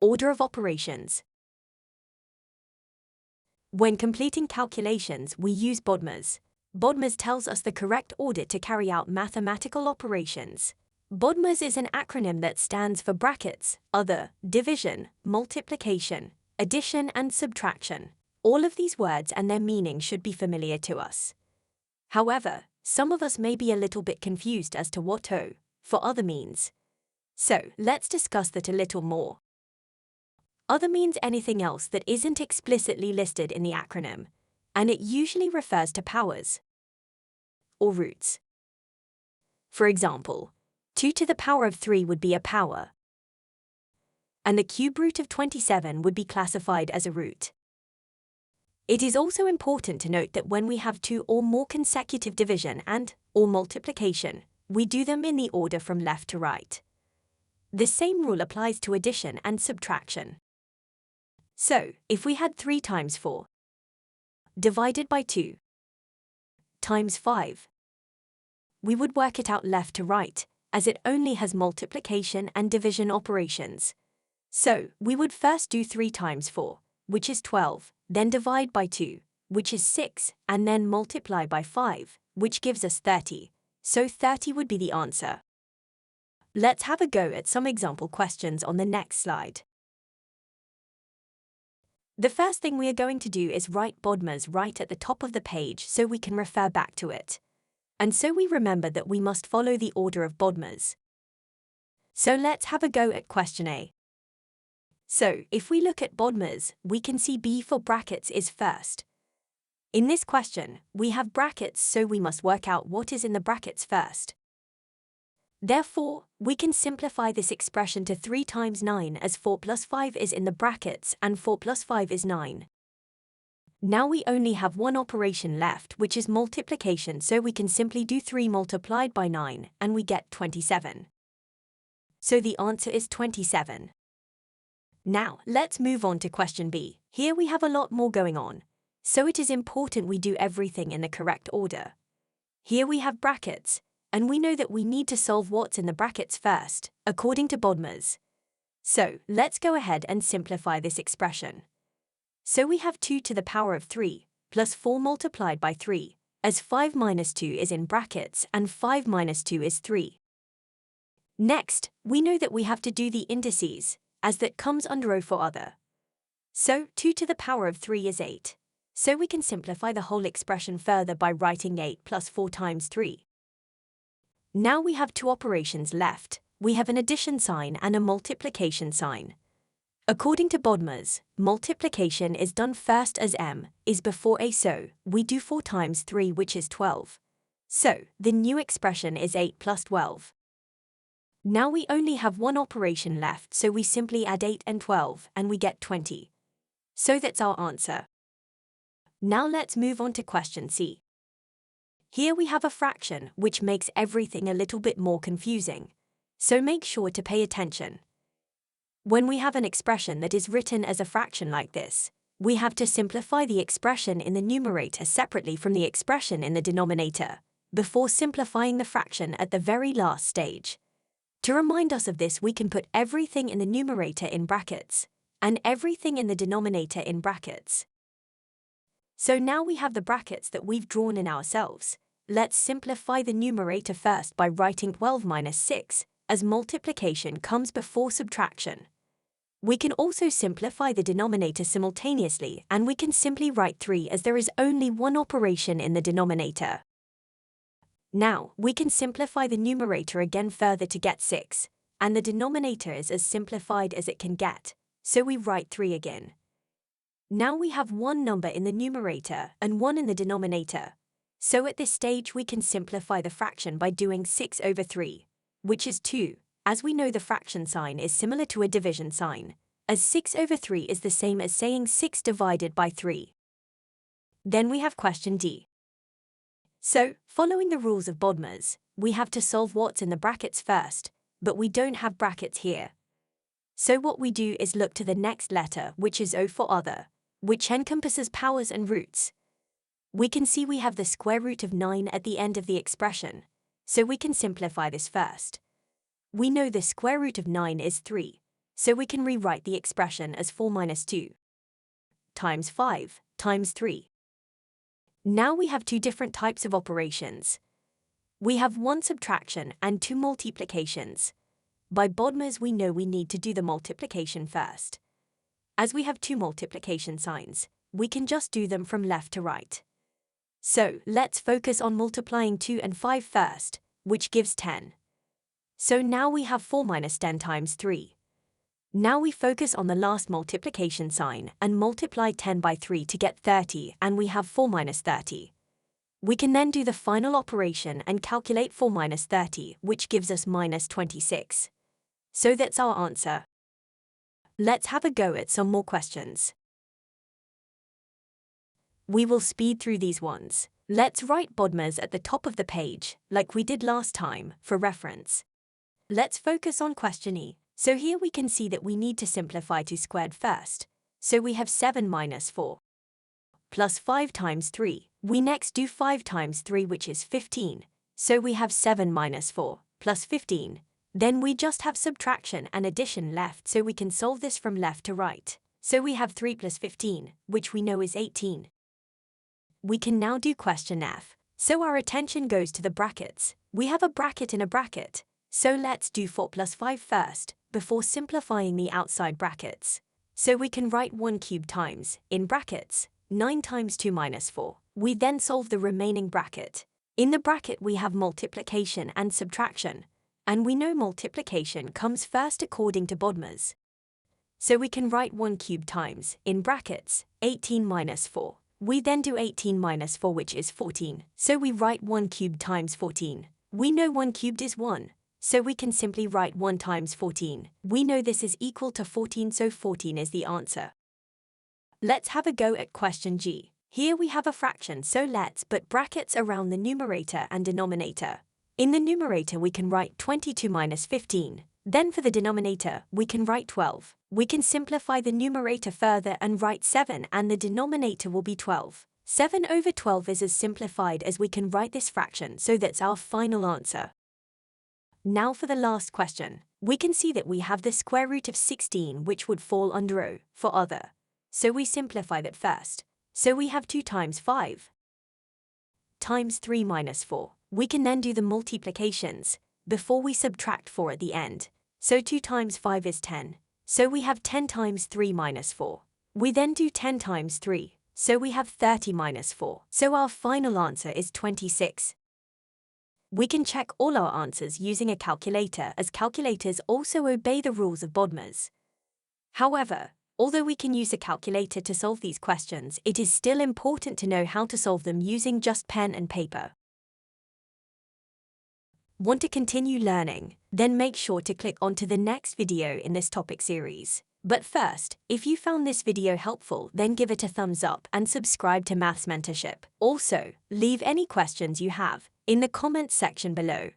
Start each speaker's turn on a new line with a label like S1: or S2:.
S1: Order of operations. When completing calculations, we use BODMAS. BODMAS tells us the correct order to carry out mathematical operations. BODMAS is an acronym that stands for brackets, other, division, multiplication, addition, and subtraction. All of these words and their meaning should be familiar to us. However, some of us may be a little bit confused as to what O for other means. So, let's discuss that a little more. Other means anything else that isn't explicitly listed in the acronym, and it usually refers to powers or roots. For example, 2 to the power of 3 would be a power, and the cube root of 27 would be classified as a root. It is also important to note that when we have 2 or more consecutive division and/or multiplication, we do them in the order from left to right. The same rule applies to addition and subtraction. So, if we had 3 times 4 divided by 2 times 5, we would work it out left to right, as it only has multiplication and division operations. So, we would first do 3 times 4, which is 12, then divide by 2, which is 6, and then multiply by 5, which gives us 30. So 30 would be the answer. Let's have a go at some example questions on the next slide. The first thing we are going to do is write BODMAS right at the top of the page so we can refer back to it. And so we remember that we must follow the order of BODMAS. So let's have a go at question A. So, if we look at BODMAS, we can see B for brackets is first. In this question, we have brackets, so we must work out what is in the brackets first. Therefore, we can simplify this expression to 3 times 9 as 4 plus 5 is in the brackets and 4 plus 5 is 9. Now we only have one operation left, which is multiplication, so we can simply do 3 multiplied by 9 and we get 27. So the answer is 27. Now, let's move on to question B. Here we have a lot more going on, so it is important we do everything in the correct order. Here we have brackets, and we know that we need to solve what's in the brackets first, according to BODMAS. So, let's go ahead and simplify this expression. So we have 2 to the power of 3, plus 4 multiplied by 3, as 5 minus 2 is in brackets and 5 minus 2 is 3. Next, we know that we have to do the indices, as that comes under O for other. So 2 to the power of 3 is 8. So we can simplify the whole expression further by writing 8 plus 4 times 3. Now we have 2 operations left. We have an addition sign and a multiplication sign. According to BODMAS, multiplication is done first as m is before a, so we do 4 times 3, which is 12. So the new expression is 8 plus 12. Now we only have one operation left, so we simply add 8 and 12 and we get 20. So that's our answer. Now let's move on to question C. Here we have a fraction, which makes everything a little bit more confusing. So make sure to pay attention. When we have an expression that is written as a fraction like this, we have to simplify the expression in the numerator separately from the expression in the denominator, before simplifying the fraction at the very last stage. To remind us of this, we can put everything in the numerator in brackets, and everything in the denominator in brackets. So now we have the brackets that we've drawn in ourselves. Let's simplify the numerator first by writing 12 minus 6, as multiplication comes before subtraction. We can also simplify the denominator simultaneously, and we can simply write 3 as there is only one operation in the denominator. Now, we can simplify the numerator again further to get 6, and the denominator is as simplified as it can get, so we write 3 again. Now we have one number in the numerator and one in the denominator. So at this stage we can simplify the fraction by doing 6 over 3, which is 2, as we know the fraction sign is similar to a division sign, as 6 over 3 is the same as saying 6 divided by 3. Then we have question D. So, following the rules of BODMAS, we have to solve what's in the brackets first, but we don't have brackets here. So what we do is look to the next letter, which is O for other, which encompasses powers and roots. We can see we have the square root of 9 at the end of the expression, so we can simplify this first. We know the square root of 9 is 3, so we can rewrite the expression as 4 minus 2 times 5 times 3. Now we have two different types of operations. We have one subtraction and two multiplications. By BODMAS, we know we need to do the multiplication first. As we have two multiplication signs, we can just do them from left to right. So let's focus on multiplying 2 and 5 first, which gives 10. So now we have 4 minus 10 times 3. Now we focus on the last multiplication sign and multiply 10 by 3 to get 30, and we have 4 minus 30. We can then do the final operation and calculate 4 minus 30, which gives us minus 26. So that's our answer. Let's have a go at some more questions. We will speed through these ones. Let's write BODMAS at the top of the page, like we did last time, for reference. Let's focus on question E. So here we can see that we need to simplify 2 squared first. So we have 7 minus 4 plus 5 times 3. We next do 5 times 3, which is 15. So we have 7 minus 4 plus 15. Then we just have subtraction and addition left, so we can solve this from left to right. So we have 3 plus 15, which we know is 18. We can now do question F. So our attention goes to the brackets. We have a bracket in a bracket. So let's do 4 plus 5 first, before simplifying the outside brackets. So we can write 1 cubed times, in brackets, 9 times 2 minus 4. We then solve the remaining bracket. In the bracket we have multiplication and subtraction, and we know multiplication comes first according to BODMAS. So we can write 1 cubed times, in brackets, 18 minus 4. We then do 18 minus 4, which is 14. So we write 1 cubed times 14. We know 1 cubed is 1. So we can simply write 1 times 14. We know this is equal to 14, so 14 is the answer. Let's have a go at question G. Here we have a fraction, so let's put brackets around the numerator and denominator. In the numerator we can write 22 minus 15. Then for the denominator, we can write 12. We can simplify the numerator further and write 7, and the denominator will be 12. 7 over 12 is as simplified as we can write this fraction, so that's our final answer. Now for the last question. We can see that we have the square root of 16, which would fall under O for other. So we simplify that first. So we have 2 times 5 times 3 minus 4. We can then do the multiplications before we subtract 4 at the end. So 2 times 5 is 10. So we have 10 times 3 minus 4. We then do 10 times 3. So we have 30 minus 4. So our final answer is 26. We can check all our answers using a calculator, as calculators also obey the rules of BODMAS. However, although we can use a calculator to solve these questions, it is still important to know how to solve them using just pen and paper. Want to continue learning? Then make sure to click onto the next video in this topic series. But first, if you found this video helpful, then give it a thumbs up and subscribe to Maths Mentorship. Also, leave any questions you have in the comments section below.